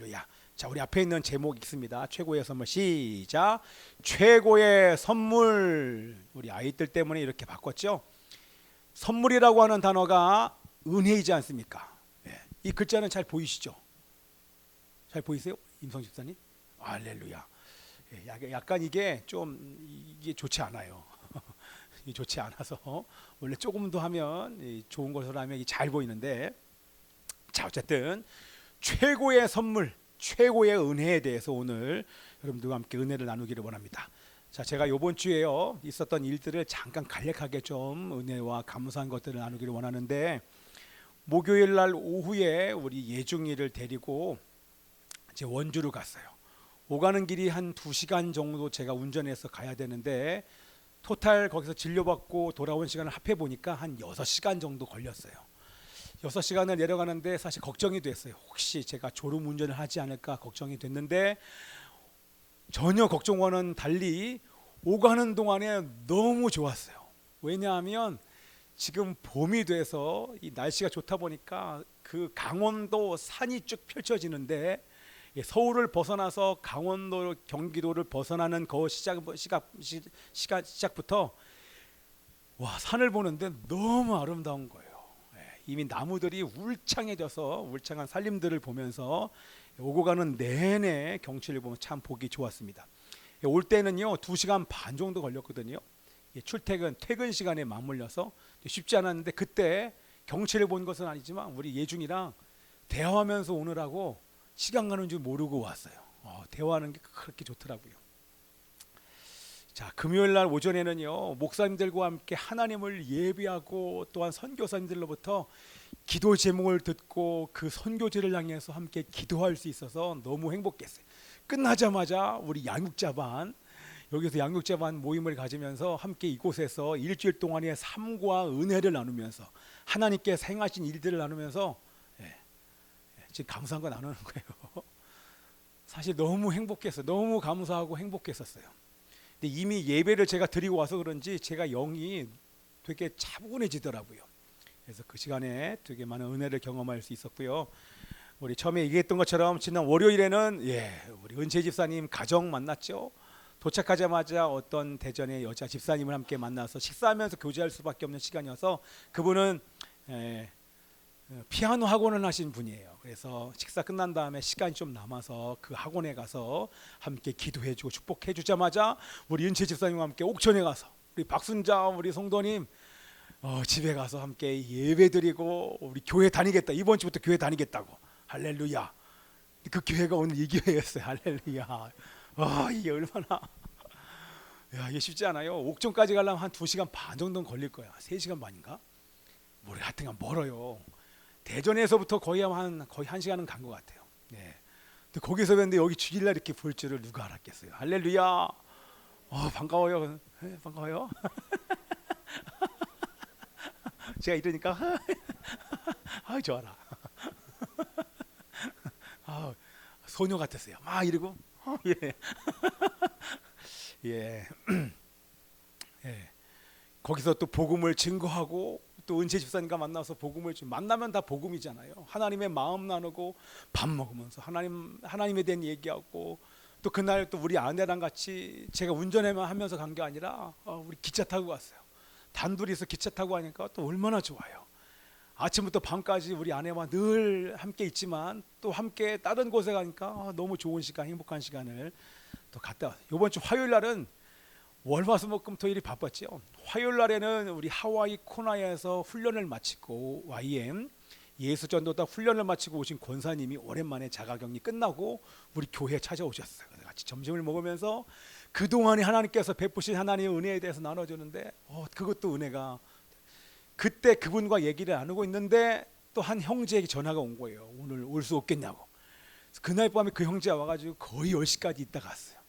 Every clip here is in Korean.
할렐루야. 자, 우리 앞에 있는 제목이 있습니다. 최고의 선물. 시작. 최고의 선물. 우리 아이들 때문에 이렇게 바꿨죠. 선물이라고 하는 단어가 은혜이지 않습니까? 예. 이 글자는 잘 보이시죠? 잘 보이세요? 임성 집사님? 할렐루야. 예, 약간 이게 좀 이게 좋지 않아요. 이 좋지 않아서 원래 조금 더 하면 좋은 것으로 하면 잘 보이는데, 자, 어쨌든 최고의 선물, 최고의 은혜에 대해서 오늘 여러분들과 함께 은혜를 나누기를 원합니다. 자, 제가 이번 주에요 있었던 일들을 잠깐 간략하게 좀 은혜와 감사한 것들을 나누기를 원하는데, 목요일 날 오후에 우리 예중이를 데리고 이제 원주로 갔어요. 오가는 길이 한 2시간 정도 제가 운전해서 가야 되는데, 토탈 거기서 진료받고 돌아온 시간을 합해 보니까 한 6시간 정도 걸렸어요. 6시간을 내려가는데 사실 걱정이 됐어요. 혹시 제가 졸음 운전을 하지 않을까 걱정이 됐는데, 전혀 걱정과는 달리 오가는 동안에 너무 좋았어요. 왜냐하면 지금 봄이 돼서 이 날씨가 좋다 보니까 그 강원도 산이 쭉 펼쳐지는데, 서울을 벗어나서 강원도, 경기도를 벗어나는 그 시작부터 와, 산을 보는데 너무 아름다운 거예요. 이미 나무들이 울창해져서 울창한 산림들을 보면서 오고 가는 내내 경치를 보면 참 보기 좋았습니다. 올 때는요 2시간 반 정도 걸렸거든요. 퇴근 시간에 맞물려서 쉽지 않았는데, 그때 경치를 본 것은 아니지만 우리 예중이랑 대화하면서 오느라고 시간 가는 줄 모르고 왔어요. 대화하는 게 그렇게 좋더라고요. 자, 금요일 날 오전에는요 목사님들과 함께 하나님을 예배하고, 또한 선교사님들로부터 기도 제목을 듣고 그 선교지를 향해서 함께 기도할 수 있어서 너무 행복했어요. 끝나자마자 우리 양육자반, 여기서 양육자반 모임을 가지면서 함께 이곳에서 일주일 동안의 삶과 은혜를 나누면서 하나님께 행하신 일들을 나누면서 지금 감사한 거 나누는 거예요. 사실 너무 행복했어요. 너무 감사하고 행복했었어요. 근데 이미 예배를 제가 드리고 와서 그런지 제가 영이 되게 차분해지더라고요. 그래서 그 시간에 되게 많은 은혜를 경험할 수 있었고요. 우리 처음에 얘기했던 것처럼 지난 월요일에는 우리 은채 집사님 가정 만났죠. 도착하자마자 어떤 대전의 여자 집사님을 함께 만나서 식사하면서 교제할 수밖에 없는 시간이어서, 그분은 피아노 학원을 하신 분이에요. 그래서 식사 끝난 다음에 시간이 좀 남아서 그 학원에 가서 함께 기도해주고 축복해주자마자 우리 은채 집사님과 함께 옥천에 가서 우리 박순자 우리 성도님 집에 가서 함께 예배드리고 우리 교회 다니겠다, 이번 주부터 교회 다니겠다고. 할렐루야. 그 교회가 오늘 이 교회였어요. 할렐루야. 이게 얼마나 이게 쉽지 않아요. 옥천까지 가려면 한 2시간 반 정도는 걸릴 거야. 3시간 반인가? 모르겠어요. 하여튼 멀어요. 대전에서부터 거의 1시간은 간 것 같아요. 근데 거기서 뵀는데 여기 주일날 이렇게 볼 줄을 누가 알았겠어요. 할렐루야. 반가워요. 반가워요. 제가 이러니까 좋아라. 소녀 같았어요. 막 이러고 예. 거기서 또 복음을 증거하고, 또 은채 집사님과 만나서 복음을 만나면 다 복음이잖아요. 하나님의 마음 나누고 밥 먹으면서 하나님에 대한 얘기하고, 또 그날 또 우리 아내랑 같이 제가 운전해만 하면서 간 게 아니라 우리 기차 타고 갔어요. 단둘이서 기차 타고 가니까 또 얼마나 좋아요. 아침부터 밤까지 우리 아내와 늘 함께 있지만 또 함께 다른 곳에 가니까 너무 좋은 시간, 행복한 시간을 또 갔다 왔어요. 이번 주 화요일 날은 월화수목금토일이 바빴죠. 화요일 날에는 우리 하와이 코나에서 훈련을 마치고 YM 예수전도다 훈련을 마치고 오신 권사님이 오랜만에 자가격리 끝나고 우리 교회에 찾아오셨어요. 같이 점심을 먹으면서 그동안에 하나님께서 베푸신 하나님의 은혜에 대해서 나눠주는데, 그것도 은혜가, 그때 그분과 얘기를 나누고 있는데 또 한 형제에게 전화가 온 거예요. 오늘 올 수 없겠냐고. 그날 밤에 그 형제가 와가지고 거의 10시까지 있다 갔어요.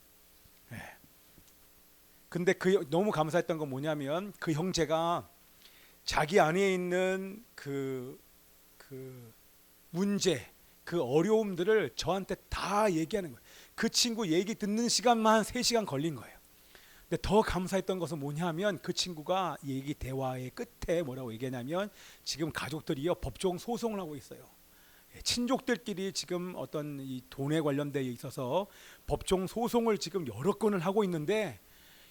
근데 너무 감사했던 건 뭐냐면, 그 형제가 자기 안에 있는 그 문제, 그 어려움들을 저한테 다 얘기하는 거예요. 그 친구 얘기 듣는 시간만 한 3시간 걸린 거예요. 근데 더 감사했던 것은 뭐냐면, 그 친구가 대화의 끝에 뭐라고 얘기하냐면, 지금 가족들이요 법정 소송을 하고 있어요. 친족들끼리 지금 어떤 이 돈에 관련돼 있어서 법정 소송을 지금 여러 건을 하고 있는데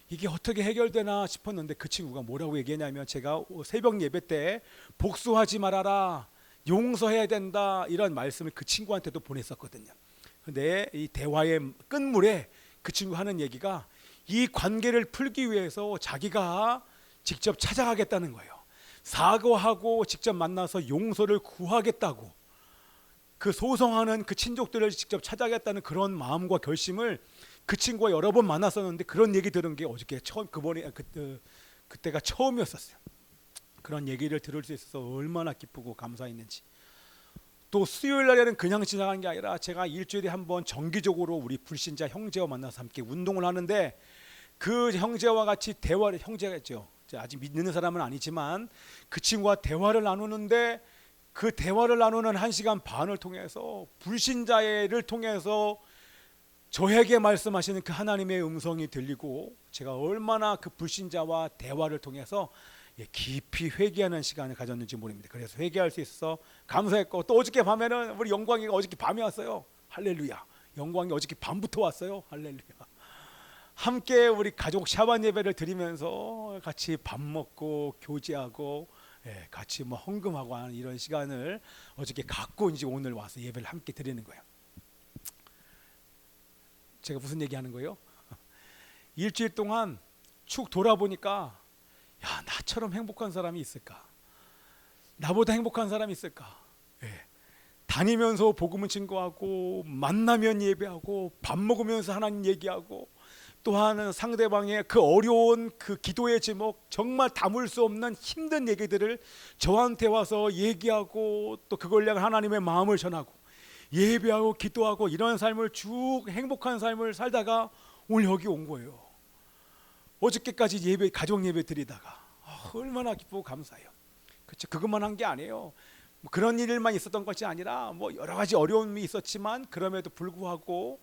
이게 어떻게 해결되나 싶었는데 그 친구가 뭐라고 얘기했냐면 제가 새벽 예배 때 복수하지 말아라, 용서해야 된다 이런 말씀을 그 친구한테도 보냈었거든요. 근데 이 대화의 끝물에 그 친구 하는 얘기가 이 관계를 풀기 위해서 자기가 직접 찾아가겠다는 거예요. 사과하고 직접 만나서 용서를 구하겠다고, 그 소송하는 그 친족들을 직접 찾아가겠다는 그런 마음과 결심을 그 친구가 여러 번 만났었는데 그런 얘기 들은 게 어저께 처음 그때가 처음이었었어요. 그런 얘기를 들을 수 있어서 얼마나 기쁘고 감사했는지. 또 수요일 날에는 그냥 지나간 게 아니라 제가 일주일에 한 번 정기적으로 우리 불신자 형제와 만나서 함께 운동을 하는데 그 형제와 같이 대화를, 형제겠죠, 아직 믿는 사람은 아니지만 그 친구와 대화를 나누는데 그 대화를 나누는 1시간 반을 통해서 불신자를 통해서 저에게 말씀하시는 그 하나님의 음성이 들리고 제가 얼마나 그 불신자와 대화를 통해서 깊이 회개하는 시간을 가졌는지 모릅니다. 그래서 회개할 수 있어서 감사했고, 또 어저께 밤에는 우리 영광이가 어저께 밤에 왔어요. 할렐루야. 영광이 어저께 밤부터 왔어요. 할렐루야. 함께 우리 가족 샤반 예배를 드리면서 같이 밥 먹고 교제하고 같이 뭐 헌금하고 하는 이런 시간을 어저께 갖고 이제 오늘 와서 예배를 함께 드리는 거예요. 제가 무슨 얘기하는 거예요? 일주일 동안 쭉 돌아보니까 야, 나처럼 행복한 사람이 있을까? 나보다 행복한 사람이 있을까? 다니면서 복음을 증거하고 만나면 예배하고 밥 먹으면서 하나님 얘기하고 또한 상대방의 그 어려운 그 기도의 제목, 정말 담을 수 없는 힘든 얘기들을 저한테 와서 얘기하고 또 그걸 향한 하나님의 마음을 전하고 예배하고 기도하고 이런 삶을 쭉 행복한 삶을 살다가 오늘 여기 온 거예요. 어저께까지 예배, 가족 예배 드리다가 얼마나 기쁘고 감사해요. 그렇죠? 그것만 한 게 아니에요. 뭐 그런 일만 있었던 것이 아니라 뭐 여러 가지 어려움이 있었지만 그럼에도 불구하고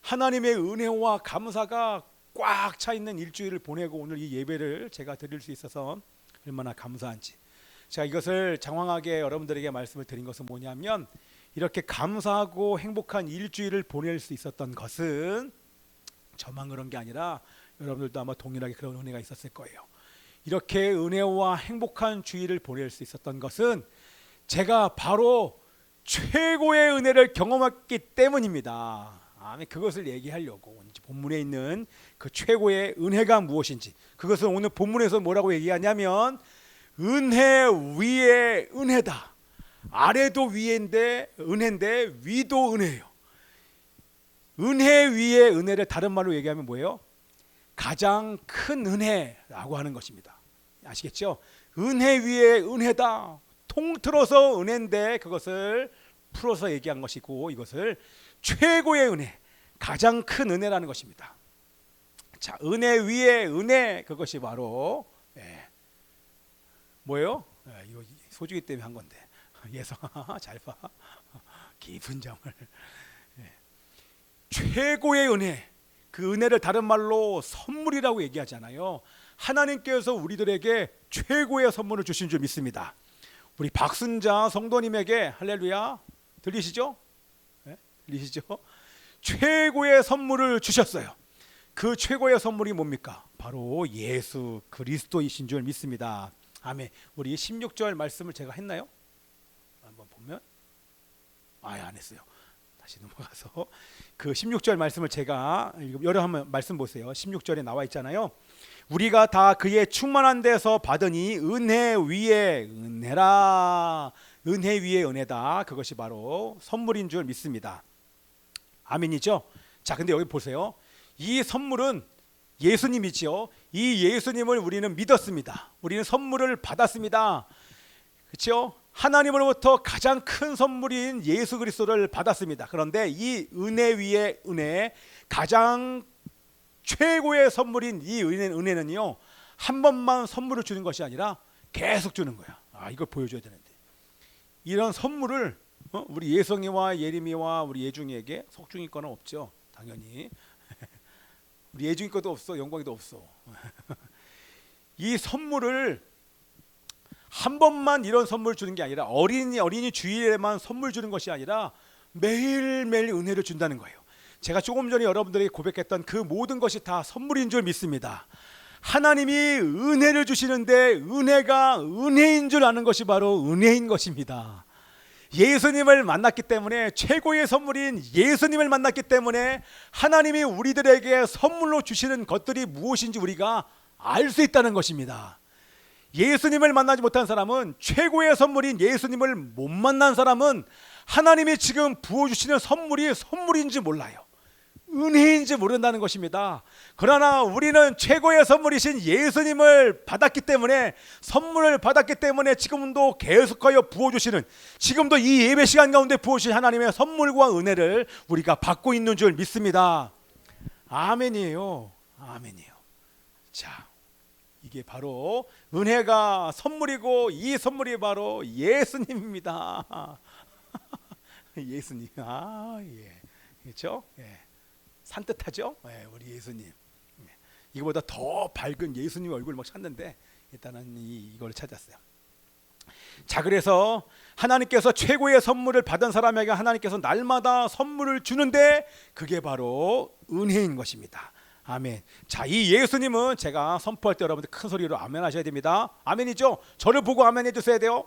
하나님의 은혜와 감사가 꽉 차 있는 일주일을 보내고 오늘 이 예배를 제가 드릴 수 있어서 얼마나 감사한지. 제가 이것을 장황하게 여러분들에게 말씀을 드린 것은 뭐냐면, 이렇게 감사하고 행복한 일주일을 보낼 수 있었던 것은 저만 그런 게 아니라 여러분들도 아마 동일하게 그런 은혜가 있었을 거예요. 이렇게 은혜와 행복한 주일을 보낼 수 있었던 것은 제가 바로 최고의 은혜를 경험했기 때문입니다. 아멘. 그것을 얘기하려고 본문에 있는 그 최고의 은혜가 무엇인지, 그것은 오늘 본문에서 뭐라고 얘기하냐면 은혜 위에 은혜다. 아래도 위인데 은혜인데 위도 은혜예요. 은혜 위에 은혜를 다른 말로 얘기하면 뭐예요? 가장 큰 은혜라고 하는 것입니다. 아시겠죠? 은혜 위에 은혜다. 통틀어서 은혜인데 그것을 풀어서 얘기한 것이고 이것을 최고의 은혜, 가장 큰 은혜라는 것입니다. 자, 은혜 위에 은혜, 그것이 바로 뭐예요? 이거 소중이 때문에 한 건데 예성아 잘 봐. 깊은 잠을. 최고의 은혜, 그 은혜를 다른 말로 선물이라고 얘기하잖아요. 하나님께서 우리들에게 최고의 선물을 주신 줄 믿습니다. 우리 박순자 성도님에게 할렐루야 들리시죠? 들리시죠? 최고의 선물을 주셨어요. 그 최고의 선물이 뭡니까? 바로 예수 그리스도이신 줄 믿습니다. 아멘. 우리 16절 말씀을 제가 했나요? 한번 보면 안 했어요. 다시 넘어가서 그 16절 말씀을 제가 여러 한번 말씀 보세요. 16절에 나와 있잖아요. 우리가 다 그의 충만한 데서 받으니 은혜 위에 은혜라. 은혜 위에 은혜다. 그것이 바로 선물인 줄 믿습니다. 아멘이죠? 자, 근데 여기 보세요. 이 선물은 예수님이지요. 이 예수님을 우리는 믿었습니다. 우리는 선물을 받았습니다. 그렇죠? 하나님으로부터 가장 큰 선물인 예수 그리스도를 받았습니다. 그런데 이 은혜 위에 은혜, 가장 최고의 선물인 이 은혜는요, 한 번만 선물을 주는 것이 아니라 계속 주는 거야. 이걸 보여줘야 되는데 이런 선물을 우리 예성이와 예림이와 우리 예중이에게, 석중이 거는 없죠. 당연히 우리 예중이 것도 없어, 영광이도 없어. 이 선물을 한 번만 이런 선물 주는 게 아니라 어린이 주일에만 선물 주는 것이 아니라 매일매일 은혜를 준다는 거예요. 제가 조금 전에 여러분들에게 고백했던 그 모든 것이 다 선물인 줄 믿습니다. 하나님이 은혜를 주시는데 은혜가 은혜인 줄 아는 것이 바로 은혜인 것입니다. 예수님을 만났기 때문에, 최고의 선물인 예수님을 만났기 때문에 하나님이 우리들에게 선물로 주시는 것들이 무엇인지 우리가 알 수 있다는 것입니다. 예수님을 만나지 못한 사람은, 최고의 선물인 예수님을 못 만난 사람은 하나님이 지금 부어주시는 선물이 선물인지 몰라요. 은혜인지 모른다는 것입니다. 그러나 우리는 최고의 선물이신 예수님을 받았기 때문에, 선물을 받았기 때문에 지금도 계속하여 부어주시는, 지금도 이 예배 시간 가운데 부어주신 하나님의 선물과 은혜를 우리가 받고 있는 줄 믿습니다. 아멘이에요. 아멘이에요. 자, 이게 바로 은혜가 선물이고, 이 선물이 바로 예수님입니다. 예수님, 예, 그렇죠? 예. 산뜻하죠? 예, 우리 예수님. 예. 이거보다 더 밝은 예수님 얼굴 막 찾는데 일단은 이걸 찾았어요. 자, 그래서 하나님께서 최고의 선물을 받은 사람에게 하나님께서 날마다 선물을 주는데 그게 바로 은혜인 것입니다. 아멘. 자, 이 예수님은 제가 선포할 때 여러분들 큰 소리로 아멘 하셔야 됩니다. 아멘이죠? 저를 보고 아멘 해주셔야 돼요.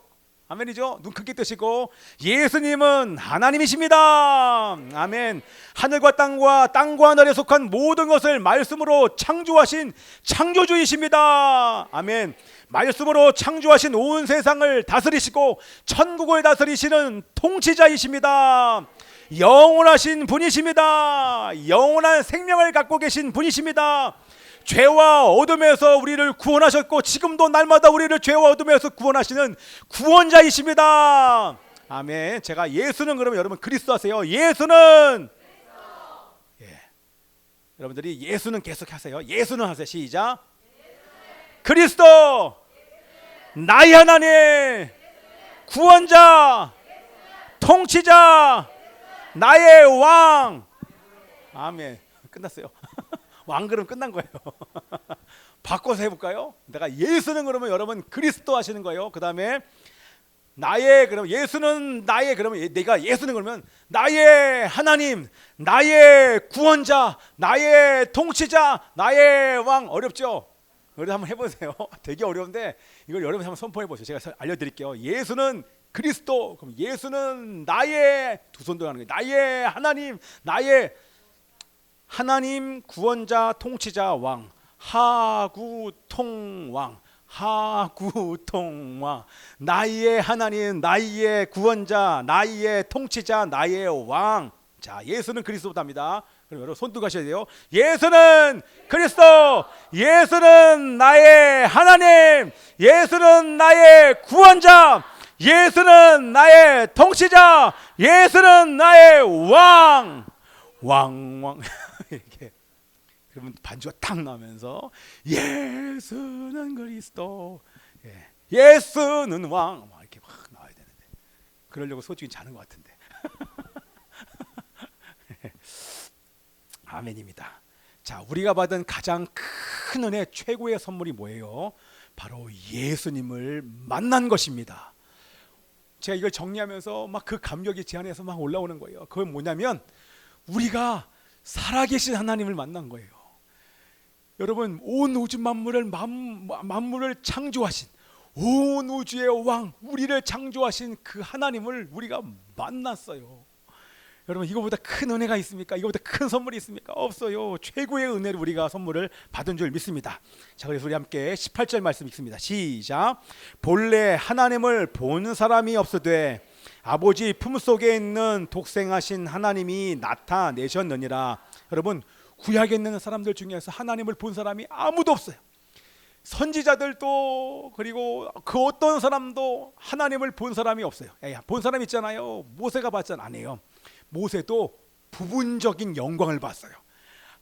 아멘이죠? 눈 크게 뜨시고, 예수님은 하나님이십니다. 아멘. 하늘과 땅과 하늘에 속한 모든 것을 말씀으로 창조하신 창조주이십니다. 아멘. 말씀으로 창조하신 온 세상을 다스리시고 천국을 다스리시는 통치자이십니다. 영원하신 분이십니다. 영원한 생명을 갖고 계신 분이십니다. 죄와 어둠에서 우리를 구원하셨고 지금도 날마다 우리를 죄와 어둠에서 구원하시는 구원자이십니다. 아멘. 제가 예수는, 그러면 여러분 그리스도 하세요. 예수는, 예, 여러분들이 예수는 계속 하세요. 예수는 하세요. 시작. 그리스도, 나의 하나님, 구원자, 통치자, 나의 왕. 아멘. 끝났어요. 왕 그럼 끝난 거예요. 바꿔서 해볼까요? 내가 예수는 그러면 여러분 그리스도 하시는 거예요. 그 다음에 나의, 그러면 예수는 나의, 그러면 내가 예수는 그러면 나의 하나님, 나의 구원자, 나의 통치자, 나의 왕. 어렵죠? 그래도 한번 해보세요. 되게 어려운데 이걸 여러분 한번 선포해 보세요. 제가 알려드릴게요. 예수는 그리스도, 그럼 예수는 나의, 두 손 들어가는 거예요. 나의 하나님, 나의 하나님, 구원자, 통치자, 왕, 하구통왕, 하구통왕. 나의 하나님, 나의 구원자, 나의 통치자, 나의 왕. 자, 예수는 그리스도답니다. 그럼 여러분 손 들고 가셔야 돼요. 예수는 그리스도, 예수는 나의 하나님, 예수는 나의 구원자, 예수는 나의 통치자, 예수는 나의 왕. 왕. 이렇게 그러면 반주가 탁 나면서 예수는 그리스도, 예, 예수는 왕, 막 이렇게 막 나와야 되는데 그러려고 솔직히 자는 것 같은데. 아멘입니다. 자, 우리가 받은 가장 큰 은혜, 최고의 선물이 뭐예요? 바로 예수님을 만난 것입니다. 제가 이걸 정리하면서 막 그 감격이 제 안에서 막 올라오는 거예요. 그건 뭐냐면 우리가 살아계신 하나님을 만난 거예요. 여러분, 온 우주 만물을 창조하신, 온 우주의 왕, 우리를 창조하신 그 하나님을 우리가 만났어요. 여러분, 이거보다 큰 은혜가 있습니까? 이거보다 큰 선물이 있습니까? 없어요. 최고의 은혜를 우리가 선물을 받은 줄 믿습니다. 자, 그래서 우리 함께 18절 말씀 읽습니다. 시작. 본래 하나님을 본 사람이 없으되 아버지 품속에 있는 독생하신 하나님이 나타내셨느니라. 여러분, 구약에 있는 사람들 중에서 하나님을 본 사람이 아무도 없어요. 선지자들도, 그리고 그 어떤 사람도 하나님을 본 사람이 없어요. 본 사람 있잖아요. 모세가 봤잖아요. 아니에요. 모세도 부분적인 영광을 봤어요.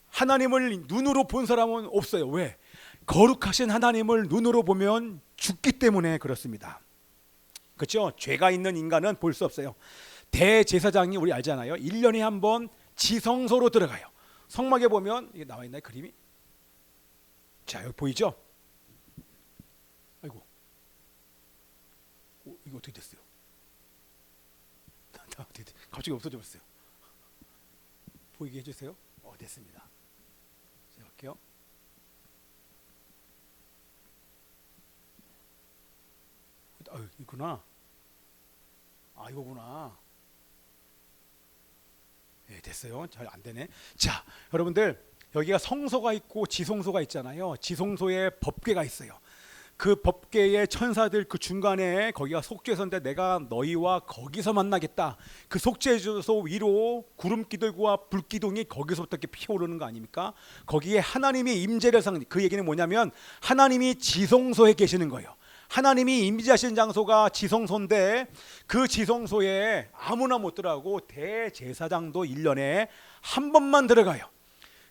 하나님을 눈으로 본 사람은 없어요. 왜? 거룩하신 하나님을 눈으로 보면 죽기 때문에 그렇습니다. 그렇죠? 죄가 있는 인간은 볼 수 없어요. 대제사장이, 우리 알잖아요. 1년에 한 번 지성소로 들어가요. 성막에 보면 이게 나와 있나요? 그림이? 자, 여기 보이죠? 아이고, 이거 어떻게 됐어요? 갑자기 없어져 버렸어요. 보이게 해주세요. 됐습니다. 제가 할게요. 이구나. 이거구나. 됐어요. 잘 안 되네. 자, 여러분들 여기가 성소가 있고 지성소가 있잖아요. 지성소에 법궤가 있어요. 그 법궤의 천사들 그 중간에 거기가 속죄소인데 내가 너희와 거기서 만나겠다. 그 속죄소 위로 구름기둥과 불기둥이 거기서부터 이렇게 피어오르는 거 아닙니까? 거기에 하나님이 임재를 그 얘기는 뭐냐면 하나님이 지성소에 계시는 거예요. 하나님이 임재하신 장소가 지성소인데 그 지성소에 아무나 못 들어가고 대제사장도 1년에 한 번만 들어가요.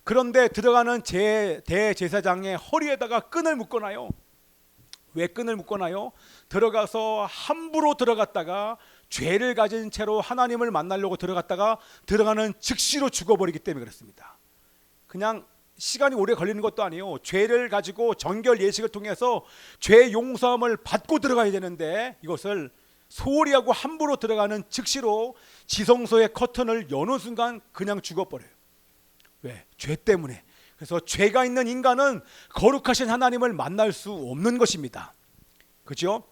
그런데 들어가는 대제사장의 허리에다가 끈을 묶어놔요. 왜 끈을 묶어놔요? 들어가서 함부로 들어갔다가 죄를 가진 채로 하나님을 만나려고 들어갔다가 들어가는 즉시로 죽어버리기 때문에 그렇습니다. 그냥 시간이 오래 걸리는 것도 아니에요. 죄를 가지고 정결 예식을 통해서 죄 용서함을 받고 들어가야 되는데 이것을 소홀히 하고 함부로 들어가는 즉시로 지성소의 커튼을 여는 순간 그냥 죽어버려요. 왜? 죄 때문에. 그래서 죄가 있는 인간은 거룩하신 하나님을 만날 수 없는 것입니다. 그죠?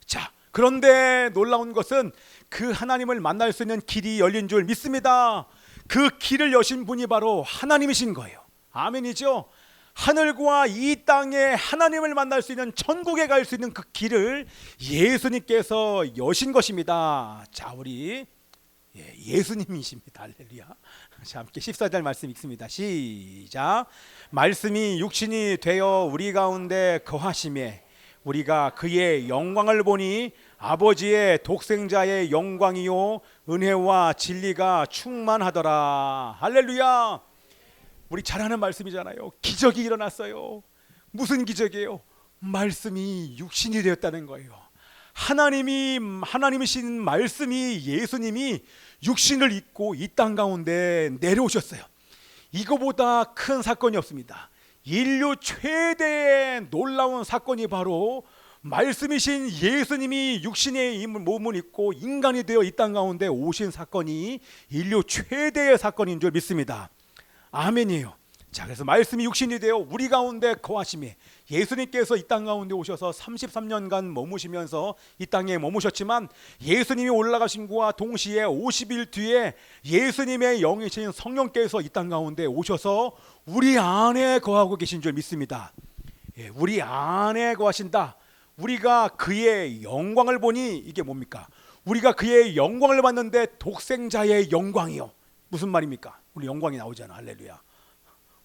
자, 그런데 놀라운 것은 그 하나님을 만날 수 있는 길이 열린 줄 믿습니다. 그 길을 여신 분이 바로 하나님이신 거예요. 아멘이죠? 하늘과 이 땅에 하나님을 만날 수 있는 천국에 갈 수 있는 그 길을 예수님께서 여신 것입니다. 자, 우리 예수님이십니다. 할렐루야. 자, 함께 14절 말씀 읽습니다. 시작. 말씀이 육신이 되어 우리 가운데 거하심에 우리가 그의 영광을 보니 아버지의 독생자의 영광이요 은혜와 진리가 충만하더라. 할렐루야. 우리 잘 아는 말씀이잖아요. 기적이 일어났어요. 무슨 기적이에요? 말씀이 육신이 되었다는 거예요. 하나님이신 말씀이 예수님이 육신을 입고 이 땅 가운데 내려오셨어요. 이거보다 큰 사건이 없습니다. 인류 최대의 놀라운 사건이 바로 말씀이신 예수님이 육신의 몸을 입고 인간이 되어 이 땅 가운데 오신 사건이 인류 최대의 사건인 줄 믿습니다. 아멘이에요. 자, 그래서 말씀이 육신이 되어 우리 가운데 거하심에 예수님께서 이 땅 가운데 오셔서 33년간 머무시면서 이 땅에 머무셨지만 예수님이 올라가신 것과 동시에 50일 뒤에 예수님의 영이신 성령께서 이 땅 가운데 오셔서 우리 안에 거하고 계신 줄 믿습니다. 우리 안에 거하신다. 우리가 그의 영광을 보니 이게 뭡니까? 우리가 그의 영광을 봤는데 독생자의 영광이요. 무슨 말입니까? 우리 영광이 나오잖아. 할렐루야.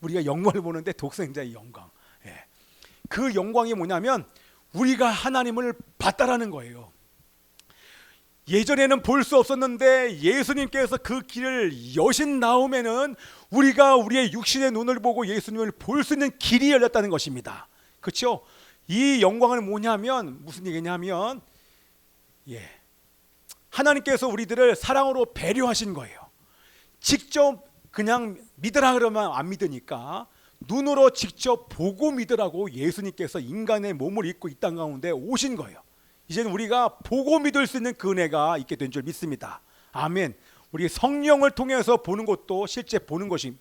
우리가 영광을 보는데 독생자의 영광. 그 영광이 뭐냐면 우리가 하나님을 봤다라는 거예요. 예전에는 볼 수 없었는데 예수님께서 그 길을 여신 다음에는 우리가 우리의 육신의 눈을 보고 예수님을 볼 수 있는 길이 열렸다는 것입니다. 그렇죠? 이 영광은 뭐냐면 무슨 얘기냐면 하나님께서 우리들을 사랑으로 배려하신 거예요. 직접 그냥 믿으라 그러면 안 믿으니까 눈으로 직접 보고 믿으라고 예수님께서 인간의 몸을 입고 이 땅 가운데 오신 거예요. 이제는 우리가 보고 믿을 수 있는 그 은혜가 있게 된 줄 믿습니다. 아멘. 우리 성령을 통해서 보는 것도 실제 보는 것이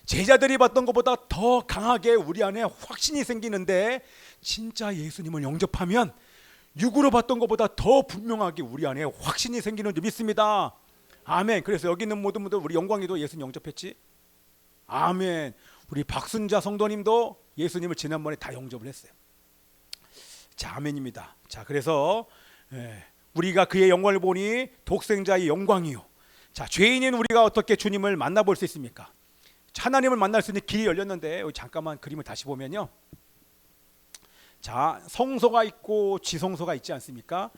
제자들이 봤던 것보다 더 강하게 우리 안에 확신이 생기는데 진짜 예수님을 영접하면 육으로 봤던 것보다 더 분명하게 우리 안에 확신이 생기는 줄 믿습니다. 아멘. 그래서 여기 있는 모든 분들 우리 영광이도 예수님 영접했지? 아멘. 우리 박순자 성도님도 예수님을 지난번에 다 영접을 했어요. 자, 아멘입니다. 자, 그래서 우리가 그의 영광을 보니 독생자의 영광이요. 자, 죄인인 우리가 어떻게 주님을 만나볼 수 있습니까? 하나님을 만날 수 있는 길이 열렸는데 잠깐만 그림을 다시 보면요. 자, 성소가 있고 지성소가 있지 않습니까?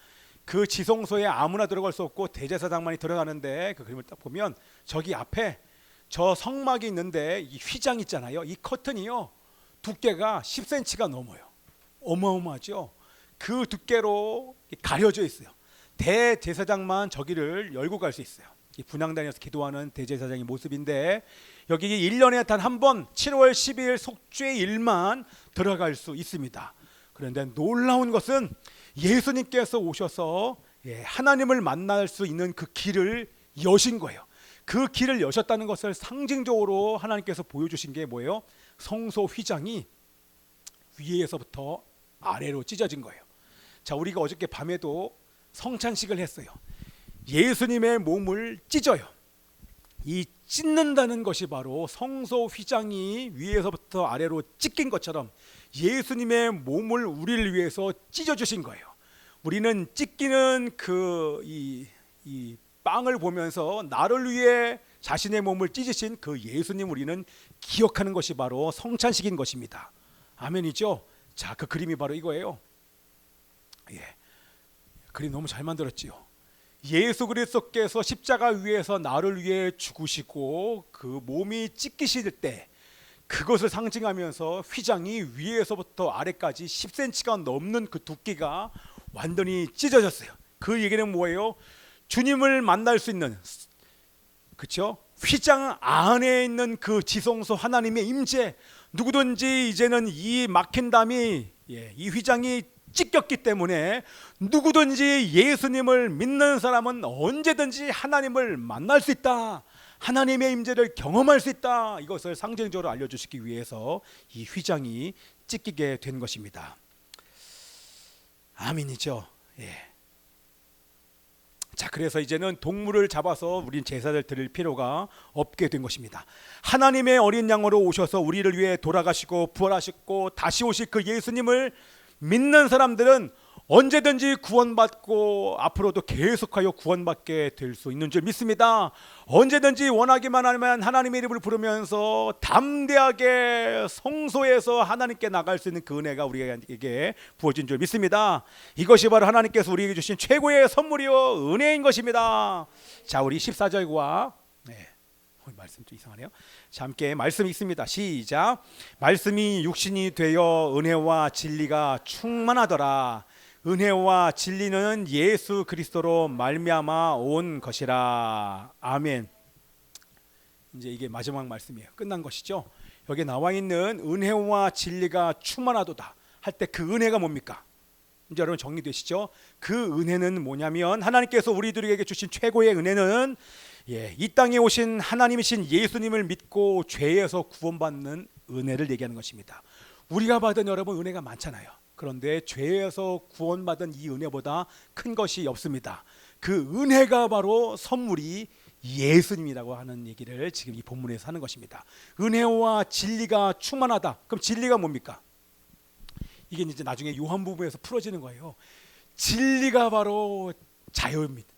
그 지성소에 아무나 들어갈 수 없고 대제사장만이 들어가는데 그 그림을 딱 보면 저기 앞에 저 성막이 있는데 이 휘장 있잖아요. 이 커튼이요 두께가 10cm가 넘어요. 어마어마하죠. 그 두께로 가려져 있어요. 대제사장만 저기를 열고 갈 수 있어요. 이 분향단에서 기도하는 대제사장의 모습인데 여기 1년에 단 한 번 7월 12일 속죄일만 들어갈 수 있습니다. 그런데 놀라운 것은 예수님께서 오셔서 하나님을 만날 수 있는 그 길을 여신 거예요. 그 길을 여셨다는 것을 상징적으로 하나님께서 보여주신 게 뭐예요? 성소 휘장이 위에서부터 아래로 찢어진 거예요. 자, 우리가 어저께 밤에도 성찬식을 했어요. 예수님의 몸을 찢어요. 이 찢는다는 것이 바로 성소 휘장이 위에서부터 아래로 찢긴 것처럼 예수님의 몸을 우리를 위해서 찢어 주신 거예요. 우리는 찢기는 이 빵을 보면서 나를 위해 자신의 몸을 찢으신 그 예수님 우리는 기억하는 것이 바로 성찬식인 것입니다. 아멘이죠? 자, 그 그림이 바로 이거예요. 그림 너무 잘 만들었지요. 예수 그리스도께서 십자가 위에서 나를 위해 죽으시고 그 몸이 찢기실 때 그것을 상징하면서 휘장이 위에서부터 아래까지 10cm가 넘는 그 두께가 완전히 찢어졌어요. 그 얘기는 뭐예요? 주님을 만날 수 있는, 그렇죠? 휘장 안에 있는 그 지성소 하나님의 임재, 누구든지 이제는 이 막힌 담이 이 휘장이 찢겼기 때문에 누구든지 예수님을 믿는 사람은 언제든지 하나님을 만날 수 있다. 하나님의 임재를 경험할 수 있다. 이것을 상징적으로 알려주시기 위해서 이 휘장이 찢기게 된 것입니다. 아멘이죠. 자, 그래서 이제는 동물을 잡아서 우린 제사를 드릴 필요가 없게 된 것입니다. 하나님의 어린 양으로 오셔서 우리를 위해 돌아가시고 부활하셨고 다시 오실 그 예수님을 믿는 사람들은 언제든지 구원받고 앞으로도 계속하여 구원받게 될 수 있는 줄 믿습니다. 언제든지 원하기만 하면 하나님의 이름을 부르면서 담대하게 성소에서 하나님께 나갈 수 있는 그 은혜가 우리에게 부어진 줄 믿습니다. 이것이 바로 하나님께서 우리에게 주신 최고의 선물이요 은혜인 것입니다. 자, 우리 14절과 말씀 좀 이상하네요. 자, 함께 말씀이 있습니다. 시작. 말씀이 육신이 되어 은혜와 진리가 충만하더라. 은혜와 진리는 예수 그리스도로 말미암아 온 것이라. 아멘. 이제 이게 마지막 말씀이에요. 끝난 것이죠. 여기 나와 있는 은혜와 진리가 충만하도다 할 때 그 은혜가 뭡니까? 이제 여러분 정리되시죠? 그 은혜는 뭐냐면 하나님께서 우리들에게 주신 최고의 은혜는 이 땅에 오신 하나님이신 예수님을 믿고 죄에서 구원받는 은혜를 얘기하는 것입니다. 우리가 받은 여러분 은혜가 많잖아요. 그런데 죄에서 구원받은 이 은혜보다 큰 것이 없습니다. 그 은혜가 바로 선물이 예수님이라고 하는 얘기를 지금 이 본문에서 하는 것입니다. 은혜와 진리가 충만하다. 그럼 진리가 뭡니까? 이게 이제 나중에 요한복음에서 풀어지는 거예요. 진리가 바로 자유입니다.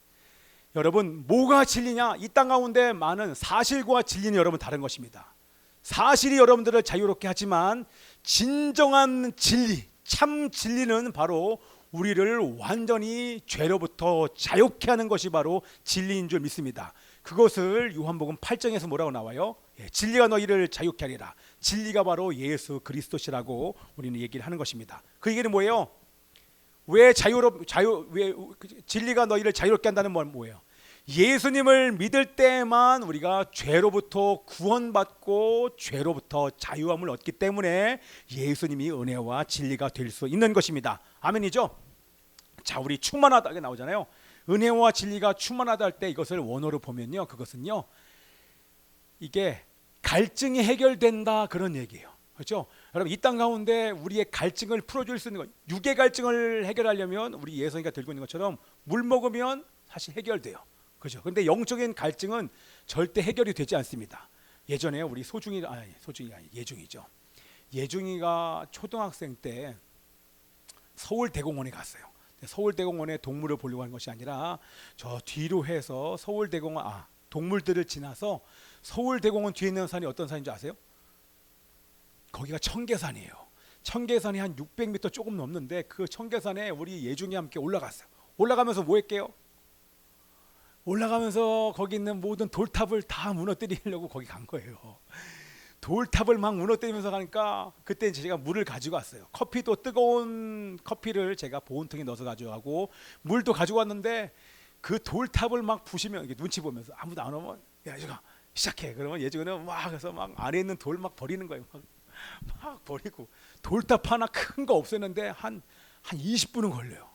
여러분, 뭐가 진리냐? 이 땅 가운데 많은 사실과 진리는 여러분 다른 것입니다. 사실이 여러분들을 자유롭게 하지만 진정한 진리, 참 진리는 바로 우리를 완전히 죄로부터 자유케 하는 것이 바로 진리인 줄 믿습니다. 그것을 요한복음 8장에서 뭐라고 나와요? 진리가 너희를 자유케 하리라. 진리가 바로 예수 그리스도시라고 우리는 얘기를 하는 것입니다. 그 얘기는 뭐예요? 왜 진리가 너희를 자유롭게 한다는 건 뭐예요? 예수님을 믿을 때만 우리가 죄로부터 구원받고 죄로부터 자유함을 얻기 때문에 예수님이 은혜와 진리가 될 수 있는 것입니다. 아멘이죠? 자, 우리 충만하다가 나오잖아요. 은혜와 진리가 충만하다 할 때 이것을 원어로 보면요, 그것은요, 이게 갈증이 해결된다 그런 얘기예요. 그렇죠? 여러분, 이 땅 가운데 우리의 갈증을 풀어줄 수 있는 것, 육의 갈증을 해결하려면 우리 예성이가 들고 있는 것처럼 물 먹으면 사실 해결돼요. 그렇죠? 그런데 영적인 갈증은 절대 해결이 되지 않습니다. 예전에 우리 예중이죠. 예중이가 초등학생 때 서울대공원에 갔어요. 서울대공원에 동물을 보려고 한 것이 아니라 저 뒤로 해서 동물들을 지나서 서울대공원 뒤에 있는 산이 어떤 산인지 아세요? 거기가 청계산이에요. 청계산이 한 600m 조금 넘는데 그 청계산에 우리 예중이 함께 올라갔어요. 올라가면서 뭐 했게요? 올라가면서 거기 있는 모든 돌탑을 다 무너뜨리려고 거기 간 거예요. 돌탑을 막 무너뜨리면서 가니까 그때 제가 물을 가지고 왔어요. 커피도 뜨거운 커피를 제가 보온통에 넣어서 가져가고 물도 가지고 왔는데 그 돌탑을 막 부시면 눈치 보면서 아무도 안 오면 야, 예중아 시작해. 그러면 예중이는 막 그래서 막 안에 있는 돌 막 버리는 거예요. 막 버리고 돌탑 하나 큰 거 없애는데 한 20분은 걸려요.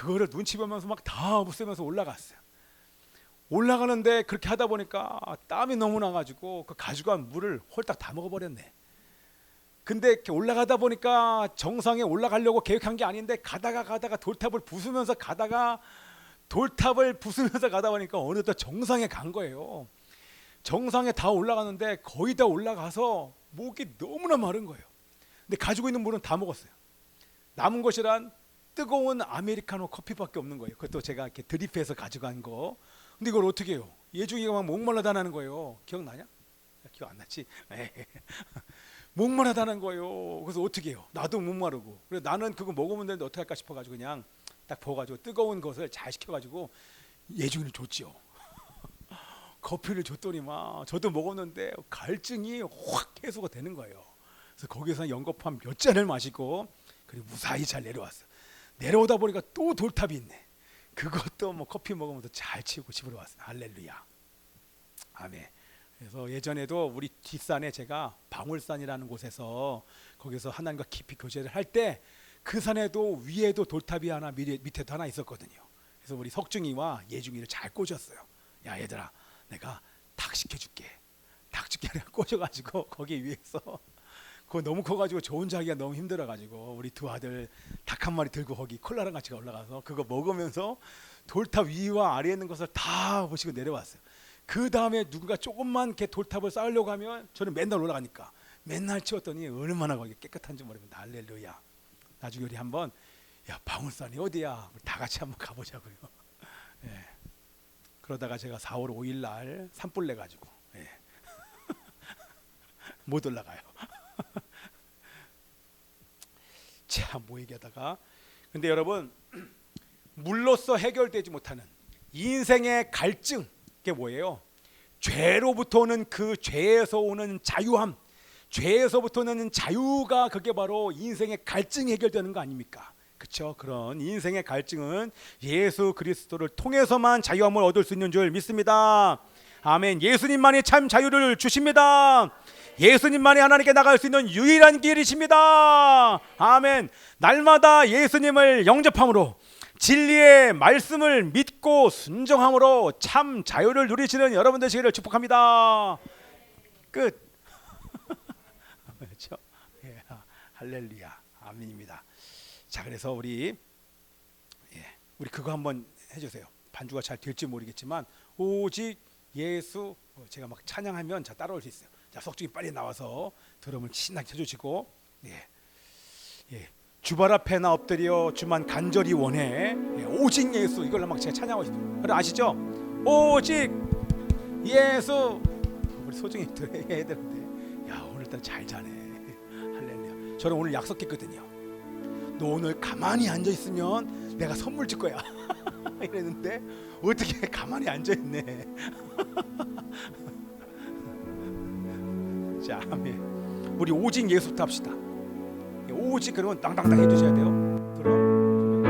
그거를 눈치 보면서 막 다 없애면서 올라갔어요. 올라가는데 그렇게 하다 보니까 땀이 너무 나가지고 그 가져간 물을 홀딱 다 먹어버렸네. 근데 이렇게 올라가다 보니까 정상에 올라가려고 계획한 게 아닌데 가다가 돌탑을 부수면서 가다 보니까 어느덧 정상에 간 거예요. 정상에 다 올라가는데 거의 다 올라가서 목이 너무나 마른 거예요. 근데 가지고 있는 물은 다 먹었어요. 남은 것이란 뜨거운 아메리카노 커피밖에 없는 거예요. 그것도 제가 이렇게 드립해서 가져간 거. 근데 이걸 어떻게 해요? 예중이가 막 목말라다는 거예요. 기억나냐? 기억 안 났지? 목마르다는 거예요. 그래서 어떻게 해요? 나도 목마르고. 그래서 나는 그거 먹으면 되는데 어떻게 할까 싶어가지고 그냥 딱 부어가지고 뜨거운 것을 잘 식혀가지고 예중이를 줬죠. 커피를 줬더니만 저도 먹었는데 갈증이 확 해소가 되는 거예요. 그래서 거기서 연거푸 몇 잔을 마시고 그리고 무사히 잘 내려왔어요. 내려오다 보니까 또 돌탑이 있네. 그것도 뭐 커피 먹으면서 잘 치우고 집으로 왔어요. 할렐루야. 아멘. 그래서 예전에도 우리 뒷산에 제가 방울산이라는 곳에서 거기서 하나님과 깊이 교제를 할 때 그 산에도 위에도 돌탑이 하나 밑에도 하나 있었거든요. 그래서 우리 석중이와 예중이를 잘 꼬셨어요. 야 얘들아, 내가 닭 시켜줄게. 닭 줄게. 꼬셔가지고 거기 위에서 그거 너무 커가지고 저 혼자 하기가 너무 힘들어가지고 우리 두 아들 닭 한 마리 들고 거기 콜라랑 같이 올라가서 그거 먹으면서 돌탑 위와 아래에 있는 것을 다 보시고 내려왔어요. 그 다음에 누군가 조금만 이렇게 돌탑을 쌓으려고 하면 저는 맨날 올라가니까 맨날 치웠더니 얼마나 거기 깨끗한지 모르겠다. 할렐루야. 나중에 우리 한번 야 방울산이 어디야? 우리 다 같이 한번 가보자고요. 예. 그러다가 제가 4월 5일 날 산불 내가지고 예. 못 올라가요. 참 뭐 얘기하다가 근데 여러분 물로써 해결되지 못하는 인생의 갈증 그게 뭐예요? 죄로부터 오는 그 죄에서 오는 자유함, 죄에서부터 오는 자유가 그게 바로 인생의 갈증이 해결되는 거 아닙니까? 그렇죠? 그런 인생의 갈증은 예수 그리스도를 통해서만 자유함을 얻을 수 있는 줄 믿습니다. 아멘. 예수님만이 참 자유를 주십니다. 예수님만이 하나님께 나갈 수 있는 유일한 길이십니다. 아멘. 날마다 예수님을 영접함으로 진리의 말씀을 믿고 순종함으로 참 자유를 누리시는 여러분 되시기를 축복합니다. 끝. 그렇죠? 예, 할렐루야. 아멘입니다. 자, 그래서 우리 그거 한번 해주세요. 반주가 잘 될지 모르겠지만 오직 예수 제가 막 찬양하면 자 따라올 수 있어요. 자, 석중이 빨리 나와서 드럼을 신나게 쳐주시고 주발 앞에 나 엎드려 주만 간절히 원해 오직 예수 이걸로 막 제가 찬양하고 싶어요. 아시죠? 오직 예수 우리 소중히 해야 되는데 야 오늘따라 잘 자네. 할렐루야. 저는 오늘 약속했거든요. 너 오늘 가만히 앉아있으면 내가 선물 줄 거야. 이랬는데 어떻게 가만히 앉아있네. 자, 아멘. 우리 오직 예수부터 합시다. 오직 그러면 땅땅땅 해주셔야 돼요. 그럼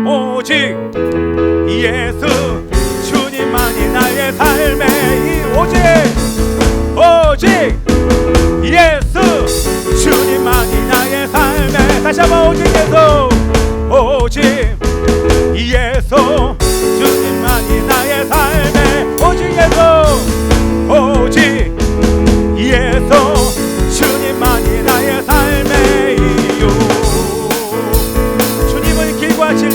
오직 예수 주님만이 나의 삶의 오직 예수 주님만이 나의 삶의 다시 한번 오직 예수 주님만이 나의 삶의 오직 예수 주님만이 나의 삶의 이유. 주님은 길과 진리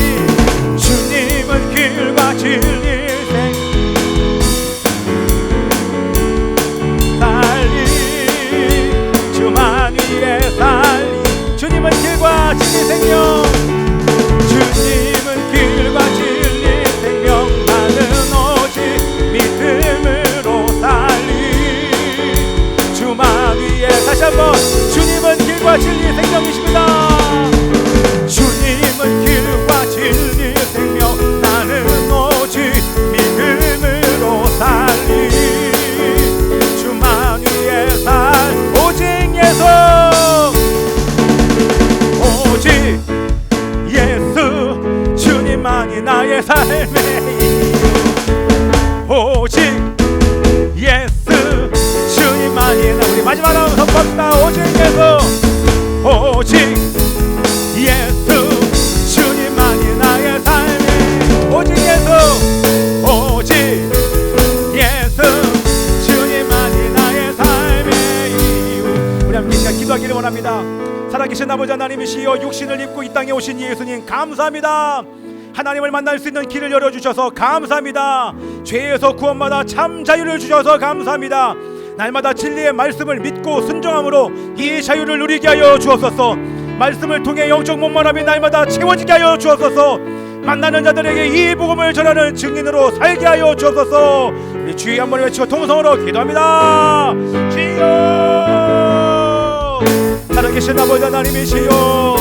살리 주만 위에 살리 주님은 길과 진리 생명 주님은 길과 진리 생명 나는 오직 믿음으로 살리 주만 위에 다시 한번 주님은 길과 진리 생명이십니다. 주님은 길과 진리 생명 나는 오직 믿음으로 살리 주만 위에 살 오직 예수 주님만이 나의 삶의 오직 예수 주님만이 우리 마지막으로 선포합시다. 오직 살아계신 아버지 하나님이시여, 육신을 입고 이 땅에 오신 예수님 감사합니다. 하나님을 만날 수 있는 길을 열어주셔서 감사합니다. 죄에서 구원받아 참 자유를 주셔서 감사합니다. 날마다 진리의 말씀을 믿고 순종함으로 이 자유를 누리게 하여 주옵소서. 말씀을 통해 영적 목마름이 날마다 채워지게 하여 주옵소서. 만나는 자들에게 이 복음을 전하는 증인으로 살게 하여 주옵소서. 우리 주의 한번 외치고 통성으로 기도합니다. 주여, 살아계신 아버지 하나님이시여,